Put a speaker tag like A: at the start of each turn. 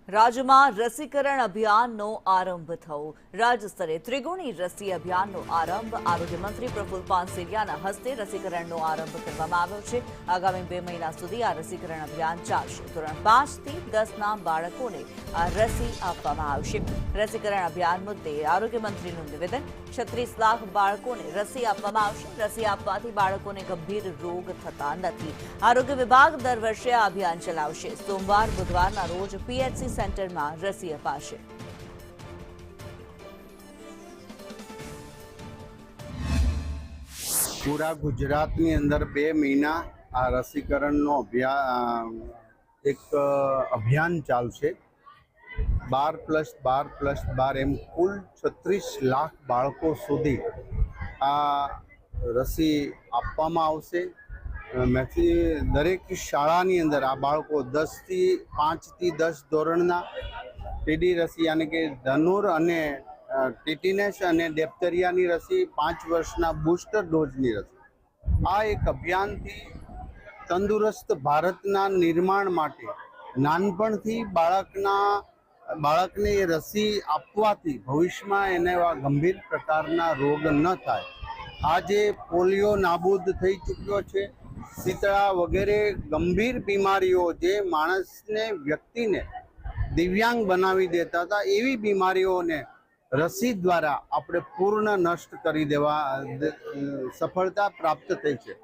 A: રાજ્યમાં રસીકરણ અભિયાનનો આરંભ થયો। રાજ્ય સ્તરે ત્રિગુણી રસી અભિયાનનો આરંભ આરોગ્ય મંત્રી પ્રફુલ પાનસેરિયાના હસ્તે રસીકરણનો આરંભ કરવામાં આવ્યો છે। આગામી 2 મહિના સુધી આ રસીકરણ અભિયાન ચાલશે। ધોરણ 5 થી 10ના બાળકોને આ રસી આપવામાં આવશે। રસીકરણ અભિયાન મુદ્દે આરોગ્ય મંત્રીનું નિવેદન। 36 લાખ બાળકોને રસી આપવામાં આવશે। રસી આપવાથી બાળકોને ગંભીર રોગ થતા નથી। આરોગ્ય વિભાગ દર વર્ષે આ અભિયાન ચલાવશે। સોમવાર બુધવારના રોજ પીએચસી સેન્ટરમાં રસી અપાશે।
B: पूरा गुजरातनी अंदर 2 महीना आ रसीकरणनो एक अभियान चालशे। 12+12+12 एम कुल 36 लाख बाळको सुधी आ रसी आपवामां आवशे। दरेक शाळानी अंदर आ बाळको 5 થી 10 ધોરણના ટીડી રસી यानी कि धनुर अने टीटीनेस अने डेप्थेरियानी रसी 5 वर्षना बूस्टर डोजनी रसी आ एक अभियानथी तंदुरस्त भारतना निर्माण माटे नानपणथी बाळकने रसी आपवाथी भविष्यमां एने एवा गंभीर प्रकारना रोग न थाय। आजे पोलियो नाबूद थई चूक्यो छे। शीतळा वगैरे गंभीर बीमारीओ जे माणसने व्यक्तिने दिव्यांग बनावी देता था एवी बीमारीओने रसी द्वारा આપણે પૂર્ણ નષ્ટ કરી દેવા સફળતા પ્રાપ્ત થઈ છે।